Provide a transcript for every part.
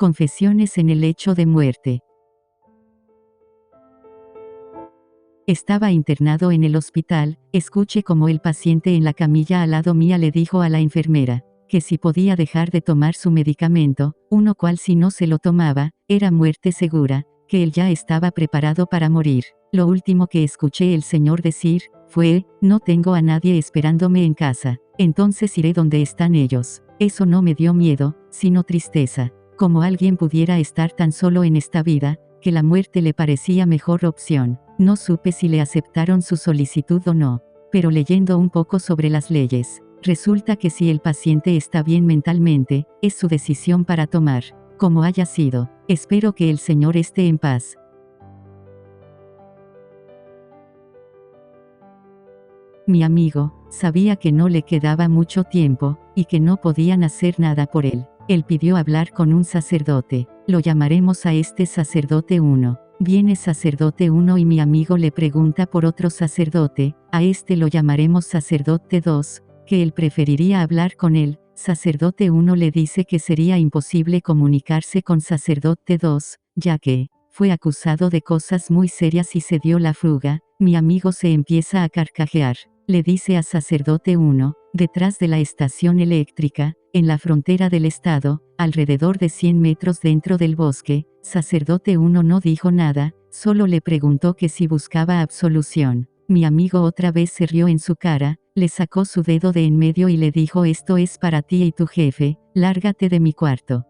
Confesiones en el lecho de muerte. Estaba internado en el hospital. Escuché como el paciente en la camilla al lado mía le dijo a la enfermera que si podía dejar de tomar su medicamento, uno cual si no se lo tomaba, era muerte segura, que él ya estaba preparado para morir. Lo último que escuché el señor decir fue: no tengo a nadie esperándome en casa, entonces iré donde están ellos. Eso no me dio miedo, sino tristeza. Como alguien pudiera estar tan solo en esta vida, que la muerte le parecía mejor opción. No supe si le aceptaron su solicitud o no, pero leyendo un poco sobre las leyes, resulta que si el paciente está bien mentalmente, es su decisión para tomar, como haya sido. Espero que el Señor esté en paz. Mi amigo sabía que no le quedaba mucho tiempo, y que no podían hacer nada por él. Él pidió hablar con un sacerdote. Lo llamaremos a este sacerdote 1. Viene sacerdote 1 y mi amigo le pregunta por otro sacerdote. A este lo llamaremos sacerdote 2, que él preferiría hablar con él. Sacerdote 1 le dice que sería imposible comunicarse con sacerdote 2, ya que fue acusado de cosas muy serias y se dio la fuga. Mi amigo se empieza a carcajear. Le dice a sacerdote 1, detrás de la estación eléctrica, en la frontera del estado, alrededor de 100 metros dentro del bosque. Sacerdote 1 no dijo nada, solo le preguntó que si buscaba absolución. Mi amigo otra vez se rió en su cara, le sacó su dedo de en medio y le dijo: esto es para ti y tu jefe, lárgate de mi cuarto.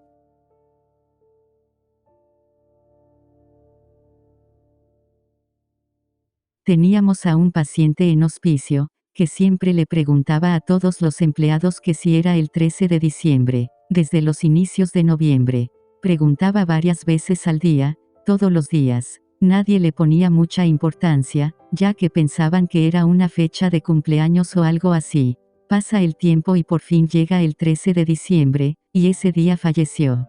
Teníamos a un paciente en hospicio, que siempre le preguntaba a todos los empleados que si era el 13 de diciembre, desde los inicios de noviembre. Preguntaba varias veces al día, todos los días. Nadie le ponía mucha importancia, ya que pensaban que era una fecha de cumpleaños o algo así. Pasa el tiempo y por fin llega el 13 de diciembre, y ese día falleció.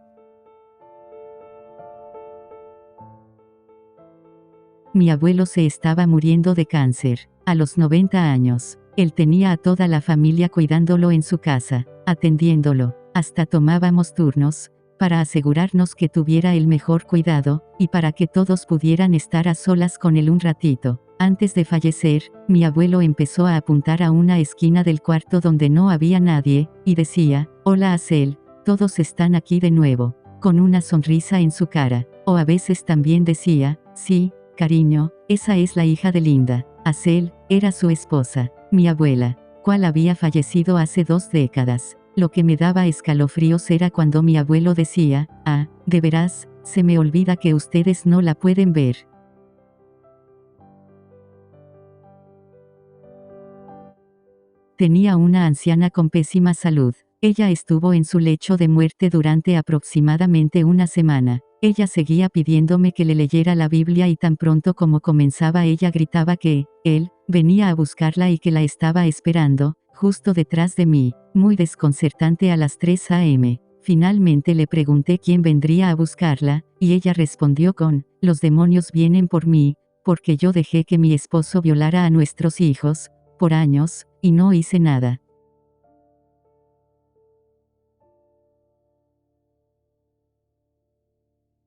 Mi abuelo se estaba muriendo de cáncer, a los 90 años. Él tenía a toda la familia cuidándolo en su casa, atendiéndolo. Hasta tomábamos turnos, para asegurarnos que tuviera el mejor cuidado, y para que todos pudieran estar a solas con él un ratito. Antes de fallecer, mi abuelo empezó a apuntar a una esquina del cuarto donde no había nadie, y decía: hola Acel, todos están aquí de nuevo, con una sonrisa en su cara. O a veces también decía: sí, cariño, esa es la hija de Linda. Acel era su esposa, mi abuela, cual había fallecido hace 2 décadas. Lo que me daba escalofríos era cuando mi abuelo decía: ah, de veras, se me olvida que ustedes no la pueden ver. Tenía una anciana con pésima salud. Ella estuvo en su lecho de muerte durante aproximadamente una semana. Ella seguía pidiéndome que le leyera la Biblia y tan pronto como comenzaba ella gritaba que él venía a buscarla y que la estaba esperando, justo detrás de mí. Muy desconcertante a las 3 a.m. Finalmente le pregunté quién vendría a buscarla, y ella respondió con: los demonios vienen por mí, porque yo dejé que mi esposo violara a nuestros hijos, por años, y no hice nada.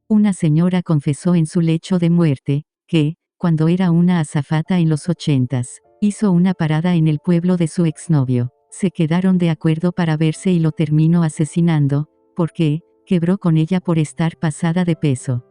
Una señora confesó en su lecho de muerte, que, cuando era una azafata en los 80s, hizo una parada en el pueblo de su exnovio. Se quedaron de acuerdo para verse y lo terminó asesinando, porque quebró con ella por estar pasada de peso.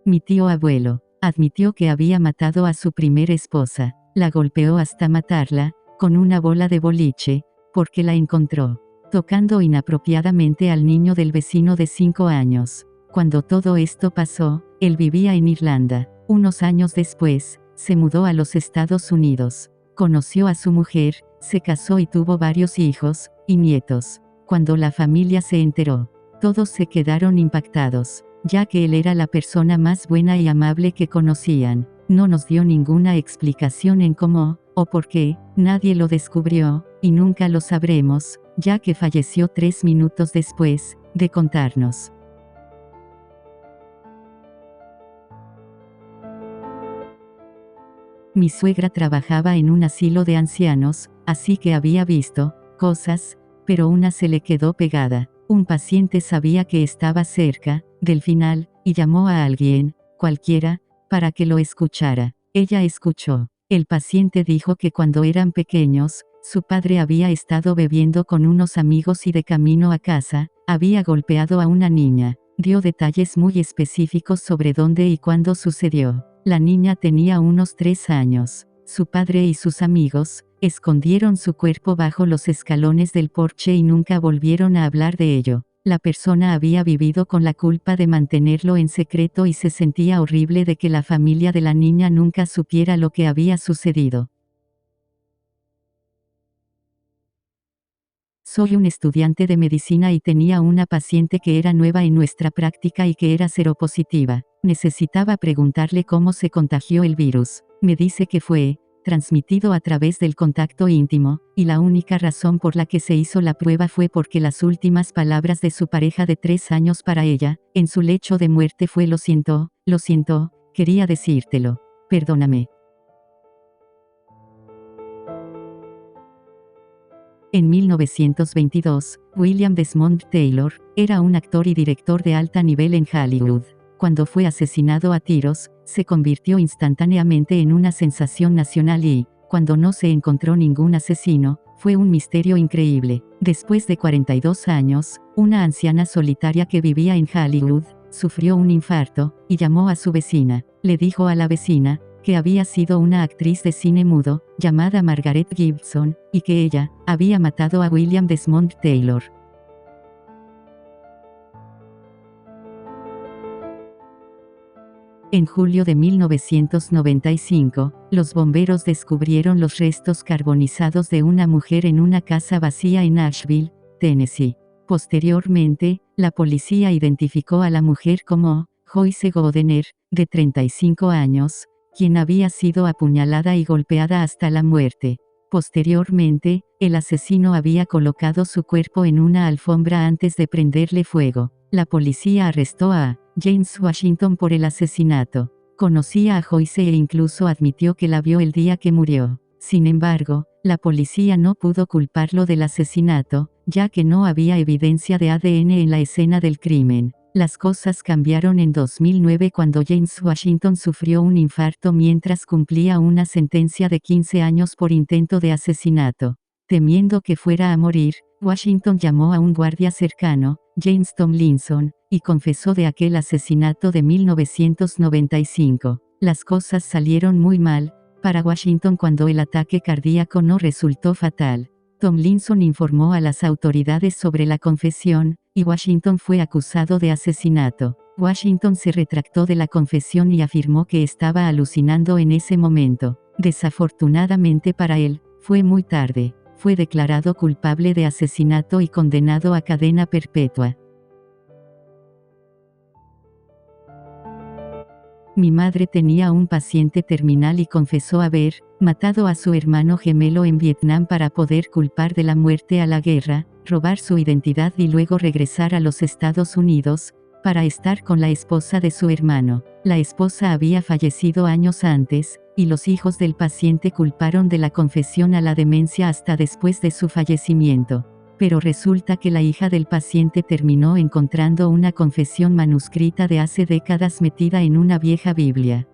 Mi tío abuelo admitió que había matado a su primera esposa. La golpeó hasta matarla, con una bola de boliche, porque la encontró tocando inapropiadamente al niño del vecino de 5 años. Cuando todo esto pasó, él vivía en Irlanda. Unos años después, se mudó a los Estados Unidos. Conoció a su mujer, se casó y tuvo varios hijos y nietos. Cuando la familia se enteró, todos se quedaron impactados, ya que él era la persona más buena y amable que conocían. No nos dio ninguna explicación en cómo o por qué, nadie lo descubrió, y nunca lo sabremos, ya que falleció 3 minutos después de contarnos. Mi suegra trabajaba en un asilo de ancianos, así que había visto cosas pero una se le quedó pegada. Un paciente sabía que estaba cerca del final, y llamó a alguien, cualquiera, para que lo escuchara. Ella escuchó. El paciente dijo que cuando eran pequeños, su padre había estado bebiendo con unos amigos y de camino a casa, había golpeado a una niña. Dio detalles muy específicos sobre dónde y cuándo sucedió. La niña tenía unos 3 años. Su padre y sus amigos escondieron su cuerpo bajo los escalones del porche y nunca volvieron a hablar de ello. La persona había vivido con la culpa de mantenerlo en secreto y se sentía horrible de que la familia de la niña nunca supiera lo que había sucedido. Soy un estudiante de medicina y tenía una paciente que era nueva en nuestra práctica y que era seropositiva. Necesitaba preguntarle cómo se contagió el virus. Me dice que fue transmitido a través del contacto íntimo, y la única razón por la que se hizo la prueba fue porque las últimas palabras de su pareja de 3 años para ella, en su lecho de muerte fue lo siento, quería decírtelo. Perdóname. En 1922, William Desmond Taylor era un actor y director de alto nivel en Hollywood. Cuando fue asesinado a tiros, se convirtió instantáneamente en una sensación nacional y, cuando no se encontró ningún asesino, fue un misterio increíble. Después de 42 años, una anciana solitaria que vivía en Hollywood, sufrió un infarto, y llamó a su vecina. Le dijo a la vecina, que había sido una actriz de cine mudo, llamada Margaret Gibson, y que ella había matado a William Desmond Taylor. En julio de 1995, los bomberos descubrieron los restos carbonizados de una mujer en una casa vacía en Nashville, Tennessee. Posteriormente, la policía identificó a la mujer como Joyce Goodner, de 35 años, quien había sido apuñalada y golpeada hasta la muerte. Posteriormente, el asesino había colocado su cuerpo en una alfombra antes de prenderle fuego. La policía arrestó a James Washington por el asesinato. Conocía a Joyce e incluso admitió que la vio el día que murió. Sin embargo, la policía no pudo culparlo del asesinato, ya que no había evidencia de ADN en la escena del crimen. Las cosas cambiaron en 2009 cuando James Washington sufrió un infarto mientras cumplía una sentencia de 15 años por intento de asesinato. Temiendo que fuera a morir, Washington llamó a un guardia cercano, James Tomlinson, y confesó de aquel asesinato de 1995. Las cosas salieron muy mal para Washington cuando el ataque cardíaco no resultó fatal. Tomlinson informó a las autoridades sobre la confesión, y Washington fue acusado de asesinato. Washington se retractó de la confesión y afirmó que estaba alucinando en ese momento. Desafortunadamente para él, fue muy tarde. Fue declarado culpable de asesinato y condenado a cadena perpetua. Mi madre tenía un paciente terminal y confesó haber matado a su hermano gemelo en Vietnam para poder culpar de la muerte a la guerra, robar su identidad y luego regresar a los Estados Unidos, para estar con la esposa de su hermano. La esposa había fallecido años antes, y los hijos del paciente culparon de la confesión a la demencia hasta después de su fallecimiento. Pero resulta que la hija del paciente terminó encontrando una confesión manuscrita de hace décadas metida en una vieja Biblia.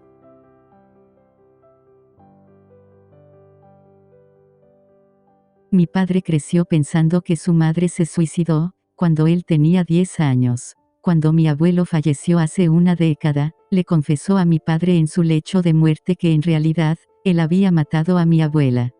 Mi padre creció pensando que su madre se suicidó, cuando él tenía 10 años. Cuando mi abuelo falleció hace una década, le confesó a mi padre en su lecho de muerte que en realidad, él había matado a mi abuela.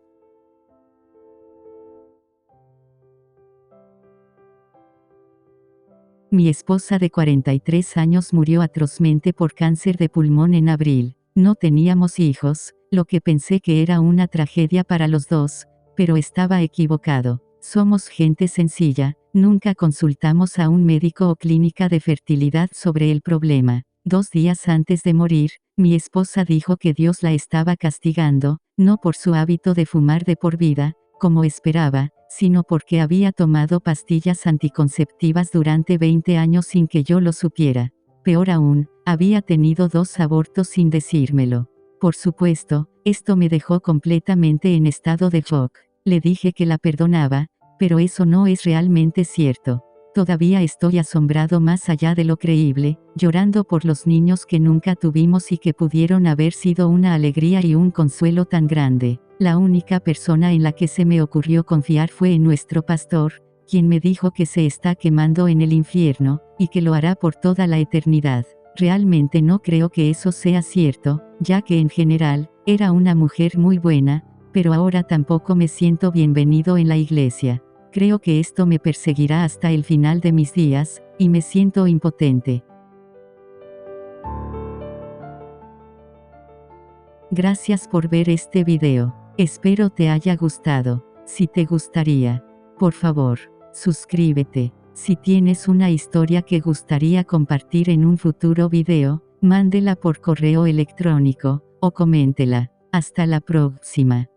Mi esposa de 43 años murió atrozmente por cáncer de pulmón en abril. No teníamos hijos, lo que pensé que era una tragedia para los dos, pero estaba equivocado. Somos gente sencilla, nunca consultamos a un médico o clínica de fertilidad sobre el problema. 2 días antes de morir, mi esposa dijo que Dios la estaba castigando, no por su hábito de fumar de por vida, como esperaba, sino porque había tomado pastillas anticonceptivas durante 20 años sin que yo lo supiera. Peor aún, había tenido 2 abortos sin decírmelo. Por supuesto, esto me dejó completamente en estado de shock. Le dije que la perdonaba, pero eso no es realmente cierto. Todavía estoy asombrado más allá de lo creíble, llorando por los niños que nunca tuvimos y que pudieron haber sido una alegría y un consuelo tan grande. La única persona en la que se me ocurrió confiar fue en nuestro pastor, quien me dijo que se está quemando en el infierno, y que lo hará por toda la eternidad. Realmente no creo que eso sea cierto, ya que en general, era una mujer muy buena, pero ahora tampoco me siento bienvenido en la iglesia. Creo que esto me perseguirá hasta el final de mis días, y me siento impotente. Gracias por ver este video. Espero te haya gustado. Si te gustaría, por favor, suscríbete. Si tienes una historia que gustaría compartir en un futuro video, mándela por correo electrónico, o coméntela. Hasta la próxima.